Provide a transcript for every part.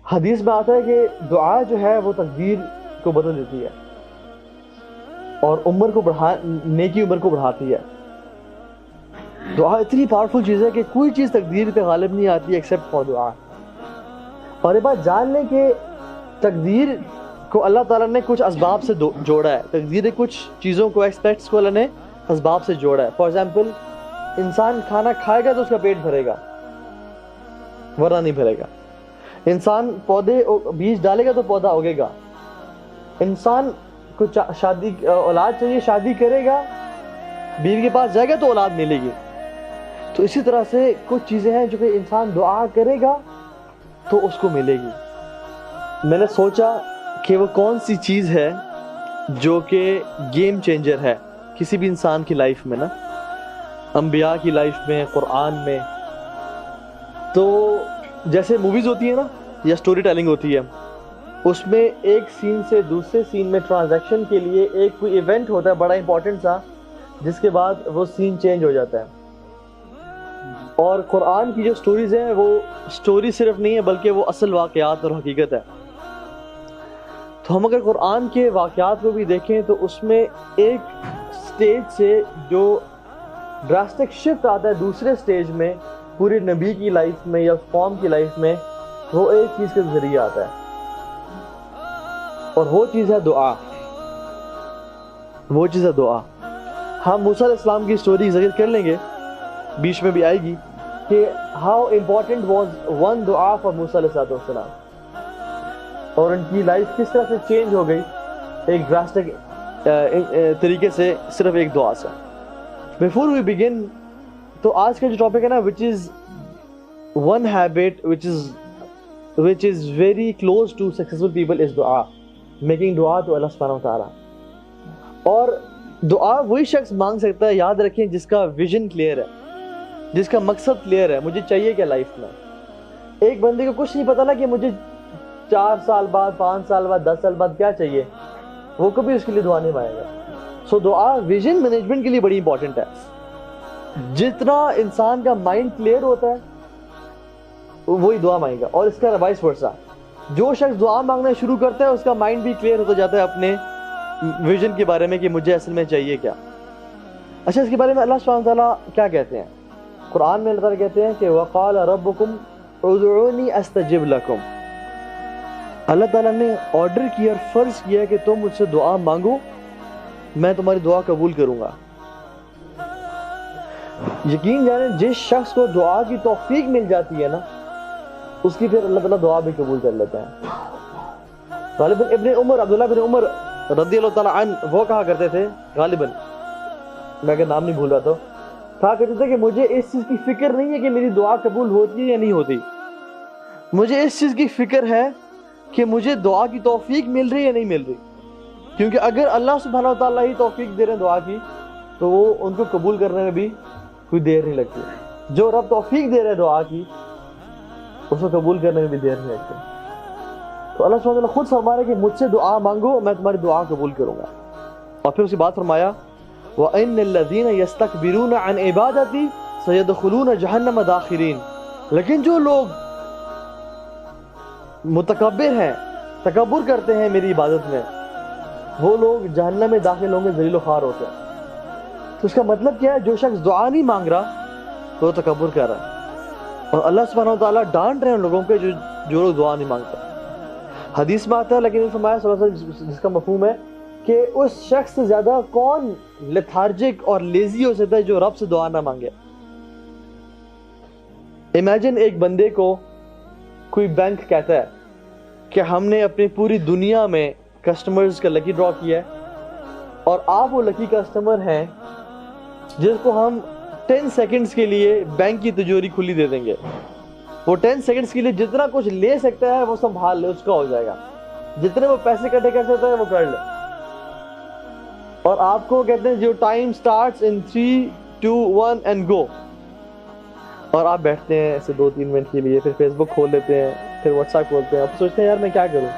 حدیث میں آتا ہے کہ دعا جو ہے وہ تقدیر کو بدل دیتی ہے اور نیکی عمر کو بڑھاتی ہے. دعا اتنی پاورفل چیز ہے کہ کوئی چیز تقدیر پہ غالب نہیں آتی ایکسیپٹ فار دعا. اور یہ بات جان لیں کہ تقدیر کو اللہ تعالیٰ نے کچھ اسباب سے جوڑا ہے. تقدیر کچھ چیزوں کو ایکسپیکٹس کو اللہ نے اسباب سے جوڑا ہے. فار ایگزامپل انسان کھانا کھائے گا تو اس کا پیٹ بھرے گا ورنہ نہیں بھرے گا. انسان پودے بیج ڈالے گا تو پودا اگے گا. انسان کو اولاد چاہیے شادی کرے گا بیوی کے پاس جائے گا تو اولاد ملے گی. تو اسی طرح سے کچھ چیزیں ہیں جو کہ انسان دعا کرے گا تو اس کو ملے گی. میں نے سوچا کہ وہ کون سی چیز ہے جو کہ گیم چینجر ہے کسی بھی انسان کی لائف میں نا, انبیاء کی لائف میں, قرآن میں. تو جیسے موویز ہوتی ہیں نا یا سٹوری ٹیلنگ ہوتی ہے, اس میں ایک سین سے دوسرے سین میں ٹرانزیکشن کے لیے ایک کوئی ایونٹ ہوتا ہے بڑا امپورٹنٹ سا, جس کے بعد وہ سین چینج ہو جاتا ہے. اور قرآن کی جو سٹوریز ہیں وہ سٹوری صرف نہیں ہے بلکہ وہ اصل واقعات اور حقیقت ہے. تو ہم اگر قرآن کے واقعات کو بھی دیکھیں تو اس میں ایک سٹیج سے جو ڈراسٹک شفٹ آتا ہے دوسرے سٹیج میں پورے نبی کی لائف میں یا قوم کی لائف میں, وہ ایک چیز کے ذریعے آتا ہے اور وہ چیز ہے دعا. وہ چیز ہے دعا. ہم موسیٰ علیہ السلام کی سٹوری ذکر کر لیں گے, بیچ میں بھی آئے گی کہ ہاؤ امپورٹنٹ واز ون دعا فار موسیٰ علیہ السلام, اور ان کی لائف کس طرح سے چینج ہو گئی ایک ڈراسٹک طریقے سے صرف ایک دعا سے. بیفور وی بگن, تو آج کا جو ٹاپک ہے نا which is one habit which is very close to successful people is دعا, making دعا to اللہ سبحانہ وتعالی. اور دعا وہی شخص مانگ سکتا ہے, یاد رکھیں, جس کا ویژن کلیئر ہے, جس کا مقصد کلیئر ہے, مجھے چاہیے کیا لائف میں. ایک بندے کو کچھ نہیں پتا نا کہ مجھے 4 سال بعد, 5 سال بعد, 10 سال بعد کیا چاہیے, وہ کبھی اس کے لیے دعا نہیں مانگے گا. سو دعا ویژن مینجمنٹ کے لیے بڑی امپورٹنٹ ہے. جتنا انسان کا مائنڈ کلیئر ہوتا ہے وہی دعا مانگے گا, اور اس کا وائس ورسا. جو شخص دعا مانگنا شروع کرتا ہے اس کا مائنڈ بھی کلیئر ہوتا جاتا ہے اپنے ویژن کے بارے میں کہ مجھے اصل میں چاہیے کیا. اچھا, اس کے بارے میں اللہ سبحانہ وتعالیٰ کیا کہتے ہیں قرآن میں؟ اللہ تعالیٰ کہتے ہیں کہ وَقَالَ رَبُّكُمْ اُدْعُونِي أَسْتَجِبْ لَكُمْ. اللہ تعالیٰ نے آرڈر کیا اور فرض کیا کہ تم مجھ سے دعا مانگو, میں تمہاری دعا قبول کروں گا. یقین جانیں جس شخص کو دعا کی توفیق مل جاتی ہے نا, اس کی پھر اللہ تعالیٰ دعا بھی قبول کر لیتا ہے. غالباً ابن عمر, عبداللہ بن عمر رضی اللہ تعالیٰ عنہ, وہ کہا کرتے تھے, غالباً میں اگر نام نہیں بھول رہا تو, کہا کرتے تھے کہ مجھے اس چیز کی فکر نہیں ہے کہ میری دعا قبول ہوتی ہے یا نہیں ہوتی, مجھے اس چیز کی فکر ہے کہ مجھے دعا کی توفیق مل رہی ہے یا نہیں مل رہی. کیونکہ اگر اللہ سبحانہ وتعالیٰ ہی توفیق دے رہے ہیں دعا کی تو وہ ان کو قبول کرنے میں بھی کوئی دیر نہیں لگتی. جو رب توفیق دے رہے ہیں دعا کی اس کو قبول کرنے میں بھی دیر نہیں لگتی. تو اللہ سبحانہ وتعالیٰ خود فرما رہے ہیں کہ مجھ سے دعا مانگو, میں تمہاری دعا قبول کروں گا. اور پھر اسی بات فرمایا وَإِنَّ الَّذِينَ يَسْتَكْبِرُونَ عَنْ عِبَادَتِي سَيَدْخُلُونَ جَهَنَّمَ دَاخِرِينَ. لیکن جو لوگ متکبر ہیں, تکبر کرتے ہیں میری عبادت میں, وہ لوگ جہنم میں داخل ہوں گے, ذلیل و خوار ہوتے ہیں. تو اس کا مطلب کیا ہے؟ جو شخص دعا نہیں مانگ رہا تو وہ تکبر کر رہا ہے, اور اللہ سبحانہ وتعالیٰ ڈانٹ رہے ہیں ان لوگوں کے جو لوگ دعا نہیں مانگتے. حدیث میں آتا ہے, لیکن فرمایا صلی اللہ علیہ وسلم, جس کا مفہوم ہے کہ اس شخص سے زیادہ کون لیتھارجک اور لیزی ہو سکتا ہے جو رب سے دعا نہ مانگے. امیجن ایک بندے کو کوئی بینک کہتا ہے کہ ہم نے اپنی پوری دنیا میں کسٹمرز کا لکی ڈرا کیا ہے, اور آپ وہ لکی کسٹمر ہیں جس کو ہم 10 سیکنڈز کے لیے بینک کی تجوری کھلی دے دیں گے. وہ 10 سیکنڈز کے لیے جتنا کچھ لے سکتا ہے وہ سنبھال لے, اس کا ہو جائے گا. جتنے وہ پیسے اکٹھے کر سکتا ہے وہ کر لے. اور آپ کو کہتے ہیں جو time starts in 3, 2, 1 and go. اور آپ بیٹھتے ہیں ایسے 2-3 منٹ کے لیے, پھر فیس بک کھول لیتے ہیں, پھر واٹس ایپ کھولتے ہیں, آپ سوچتے ہیں یار میں کیا کروں,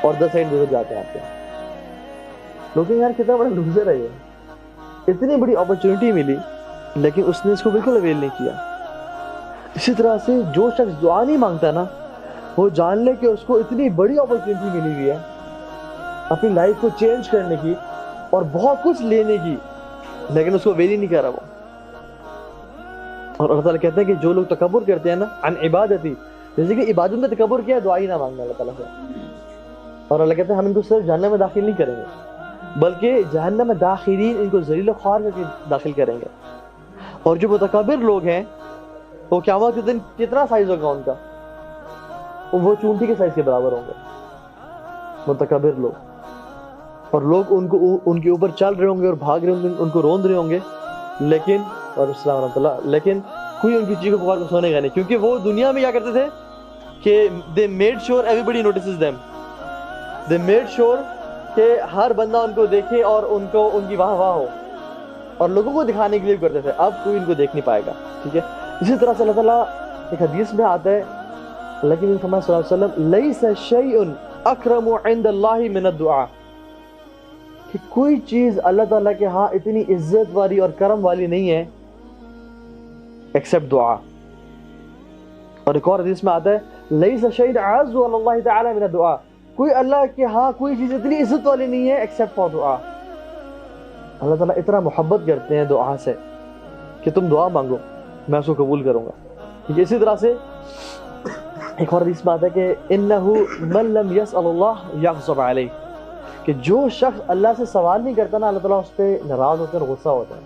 اور 10 سیکنڈ گزر جاتے ہیں آپ کے. لوگ یار کتنا بڑا لوزر ہے یہ, اتنی بڑی اپرچونٹی ملی لیکن اس نے اس کو بالکل اویل نہیں کیا. اسی طرح سے جو شخص دعا نہیں مانگتا نا وہ جان لے کہ اس کو اتنی بڑی اپرچونٹی ملی ہوئی ہے اپنی لائف کو چینج کرنے کی اور بہت کچھ لینے کی، لیکن اس کو ویلی نہیں کر رہا وہ. اور اللہ تعالیٰ کہتے ہیں کہ جو لوگ تکبر کرتے ہیں نا عن عبادتی، جیسے کہ عبادت میں تکبر کیا ہے، دعا ہی نہ مانگنا اللہ تعالیٰ سے. اور اللہ کہتے ہیں ہم ان کو صرف جہنم میں داخل نہیں کریں گے، بلکہ جہنم میں داخلین ان کو ذلیل و خوار کر کے داخل کریں گے. اور جو متکبر لوگ ہیں وہ قیامت کے دن کتنا سائز ہوگا ان کا، وہ چونٹی کے سائز کے برابر ہوں گے متکبر لوگ. اور لوگ ان کے اوپر چل رہے ہوں گے اور بھاگ رہے ہوں گے، ان کو روند رہے ہوں گے، لیکن اور السلام ورحمۃ اللہ، لیکن کوئی ان کی چیخ و پکار کو سنے گا نہیں، کیونکہ وہ دنیا میں کیا کرتے تھے کہ they made sure everybody notices them. they made sure کہ ہر بندہ ان کو دیکھے اور ان کی واہ واہ ہو، اور لوگوں کو دکھانے کے لیے کرتے تھے. اب کوئی ان کو دیکھ نہیں پائے گا. ٹھیک ہے، اسی طرح سے اللہ تعالیٰ ایک حدیث میں آتا ہے، لیکن صلی اللہ علیہ وسلم لیس شیء اکرم عند اللہ من الدعاء، کہ کوئی چیز اللہ تعالیٰ کے ہاں اتنی عزت والی اور کرم والی نہیں ہے ایکسپٹ دعا. اور ایک اور حدیث میں آتا ہے لیس شیء اعز علی اللہ تعالی من الدعاء، کوئی اللہ کے ہاں کوئی چیز اتنی عزت والی نہیں ہے ایکسپٹ فار دعا. اللہ تعالیٰ اتنا محبت کرتے ہیں دعا سے کہ تم دعا مانگو میں اس کو قبول کروں گا. اسی طرح سے ایک اور حدیث میں آتا ہے کہ انہ من لم یسأل اللہ یغضب علیہ، کہ جو شخص اللہ سے سوال نہیں کرتا نا، اللہ تعالیٰ اس پہ ناراض ہوتے ہیں اور غصہ ہوتا ہے.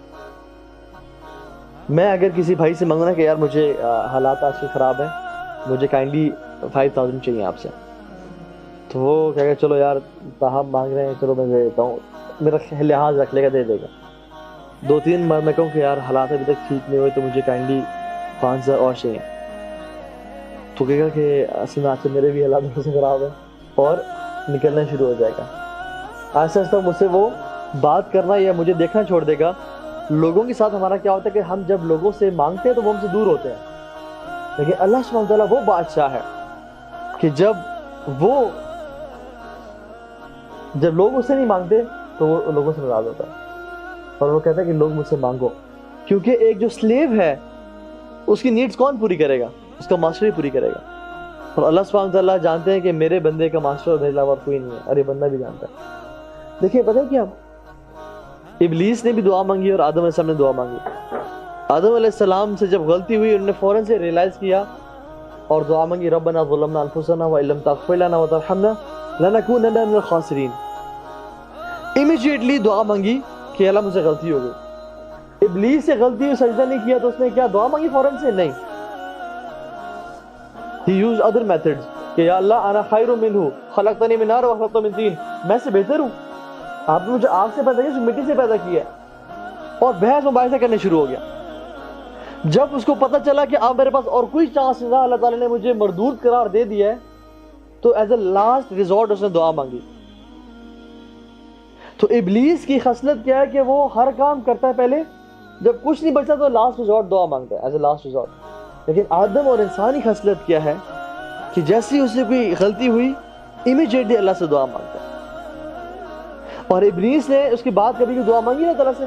میں اگر کسی بھائی سے مانگنا کہ یار مجھے حالات آج کے خراب ہیں، مجھے کائنڈلی 5000 چاہیے آپ سے، تو وہ کہے گا چلو یار صاحب مانگ رہے ہیں، چلو میں دے دیتا ہوں، میرا لحاظ رکھ لے گا، دے دے گا. 2-3 بار میں کہوں کہ یار حالات ابھی تک ٹھیک نہیں ہوئے تو مجھے کائنڈلی 5000 اور چاہیے، تو کہے گا کہ اصل میں آج سے میرے بھی حالات بہت سے خراب ہیں، اور نکلنا شروع ہو جائے گا. آہستہ آہستہ مجھ سے وہ بات کرنا یا مجھے دیکھنا چھوڑ دے گا. لوگوں کے ساتھ ہمارا کیا ہوتا ہے کہ ہم جب لوگوں سے مانگتے ہیں تو وہ ہم سے دور ہوتے ہیں، لیکن اللہ سبحانہ وتعالیٰ وہ بادشاہ ہے کہ جب لوگ اس سے نہیں مانگتے تو وہ لوگوں سے ناراض ہوتا ہے، اور وہ کہتا ہے کہ لوگ مجھ سے مانگو، کیونکہ ایک جو سلیو ہے اس کی نیڈز کون پوری کرے گا؟ اس کا ماسٹر ہی پوری کرے گا. اور اللہ سبحانہ وتعالیٰ جانتے ہیں کہ میرے بندے کا ماسٹر اور میرے علاوہ کوئی نہیں ہے، اور یہ بندہ بھی جانتا ہے. دیکھیے پتہ ہے کیا، ابلیس نے بھی دعا مانگی اور آدم علیہ السلام نے دعا مانگی. آدم علیہ السلام سے جب غلطی ہوئی انہوں نے فوراً سے ریئلائز کیا اور دعا مانگی، ربنا ظلمنا انفسنا وان لم تغفر لنا وترحمنا لنکونن من الخاسرین. امیجیٹلی دعا مانگی کہ اللہ مجھ سے غلطی ہو گئی. ابلیس سے غلطی ہوئی، سجدہ نہیں کیا تو اس نے کیا دعا مانگی فوراً سے؟ نہیں. he used other methods کہ یا اللہ انا خیر منہ خلقتنی من نار وخلقتہ من طین، میں سے بہتر ہوں، آپ نے مجھے آگ سے پیدا کیا، مٹی سے پیدا کیا. اور بحث مباحثہ کرنے شروع ہو گیا. جب اس کو پتہ چلا کہ اب میرے پاس اور کوئی چانس نہیں، اللہ تعالیٰ نے مجھے مردود قرار دے دیا ہے، تو ایز اے لاسٹ ریزورٹ اس نے دعا مانگی. تو ابلیس کی خصلت کیا ہے کہ وہ ہر کام کرتا ہے پہلے، جب کچھ نہیں بچتا تو لاسٹ ریزورٹ دعا مانگتا ہے ایز اے لاسٹ ریزورٹ. لیکن آدم اور انسانی خصلت کیا ہے کہ جیسی اس سے کوئی غلطی ہوئی امیجیٹلی اللہ سے دعا مانگتا ہے. اور ابلیس نے اس کے بعد کبھی بھی دعا مانگی اللہ تعالیٰ سے،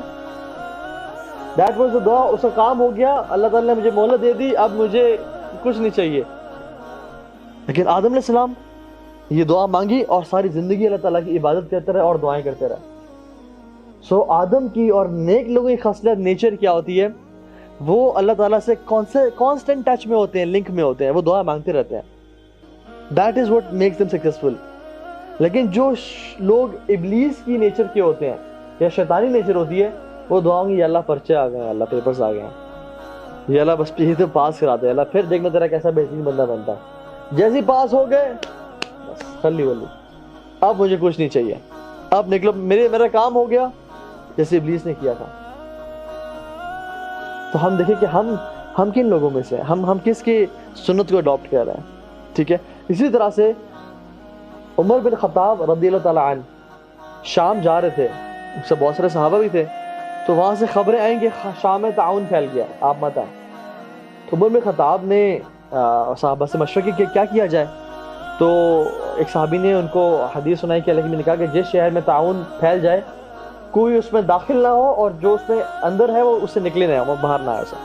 دیٹ واز دا دعا، اس کا کام ہو گیا، اللہ تعالیٰ نے مجھے مہلت دے دی، اب مجھے کچھ نہیں چاہیے. لیکن آدم علیہ السلام یہ دعا مانگی اور ساری زندگی اللہ تعالیٰ کی عبادت کرتے رہے اور دعائیں کرتے رہے. سو آدم کی اور نیک لوگوں کی خصلت نیچر کیا ہوتی ہے، وہ اللہ تعالیٰ سے کانسٹنٹ ٹچ میں ہوتے ہیں، لنک میں ہوتے ہیں، وہ دعا مانگتے رہتے ہیں. That is what makes them successful. لیکن جو لوگ ابلیس کی نیچر کے ہوتے ہیں یا شیطانی نیچر ہوتی ہے، وہ دعاؤں گی یا اللہ پرچے آ گئے ہیں، اللہ پیپرز آ گئے ہیں، یا اللہ بس یہی تو پاس کرا دے، اللہ پھر دیکھنا تیرا کیسا بہترین بندہ بنتا ہے، جیسے پاس ہو گئے بس خلی ولی، اب مجھے کچھ نہیں چاہیے، اب نکلو، میرا کام ہو گیا، جیسے ابلیس نے کیا تھا. تو ہم دیکھیں کہ ہم کن لوگوں میں سے ہم کس کی سنت کو اڈاپٹ کر رہے ہیں. ٹھیک ہے، اسی طرح سے عمر بن خطاب رضی اللہ تعالیٰ عنہ شام جا رہے تھے، اس سے بہت سارے صحابہ بھی تھے، تو وہاں سے خبریں آئیں کہ شام میں تعاون پھیل گیا، آپ مت آئیں. تو عمر بن خطاب نے صحابہ سے مشورہ کیا کہ کیا کیا جائے. تو ایک صحابی نے ان کو حدیث سنائی کہ اللہ نے کہا کہ جس شہر میں تعاون پھیل جائے کوئی اس میں داخل نہ ہو، اور جو اس میں اندر ہے وہ اس سے نکلے نہ ہو، وہ باہر نہ آئے اسے.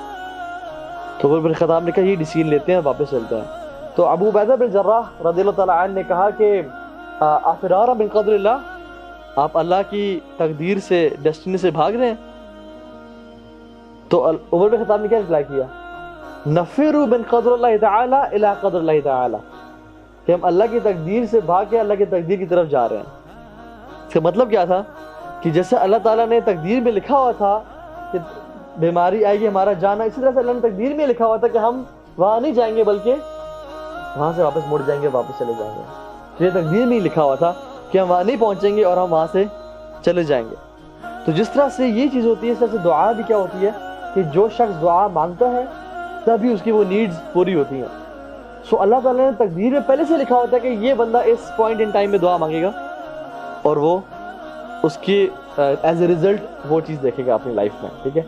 تو عمر بن خطاب نے کہا یہ ڈیسیژن لیتے ہیں اور واپس چلتے ہیں. تو ابو عبیدہ بن جراح رضی اللہ تعالیٰ عنہ نے کہا کہ افرارا من قدر اللہ، آپ اللہ کی تقدیر سے، ڈیسٹنی سے بھاگ رہے ہیں؟ تو عمر بن خطاب نے کیا رپلائی کیا؟ نفروا من قدر اللہ تعالی الی قدر اللہ تعالی، کہ ہم اللہ کی تقدیر سے بھاگ کے اللہ کی تقدیر کی طرف جا رہے ہیں۔ اس کا مطلب کیا تھا کہ جیسے اللہ تعالیٰ نے تقدیر میں لکھا ہوا تھا کہ بیماری آئے گی، ہمارا جانا، اسی طرح سے اللہ نے تقدیر میں لکھا ہوا تھا کہ ہم وہاں نہیں جائیں گے بلکہ وہاں سے واپس مڑ جائیں گے، واپس چلے جائیں گے۔ یہ تقدیر میں ہی لکھا ہوا تھا کہ ہم وہاں نہیں پہنچیں گے اور ہم وہاں سے چلے جائیں گے۔ تو جس طرح سے یہ چیز ہوتی ہے، اس طرح سے دعا بھی کیا ہوتی ہے کہ جو شخص دعا مانگتا ہے تبھی اس کی وہ نیڈز پوری ہوتی ہیں۔ سو اللہ تعالیٰ نے تقدیر میں پہلے سے لکھا ہوتا ہے کہ یہ بندہ اس پوائنٹ ان ٹائم میں دعا مانگے گا اور وہ اس کی ایز اے ریزلٹ وہ چیز دیکھے گا اپنی لائف میں، ٹھیک ہے۔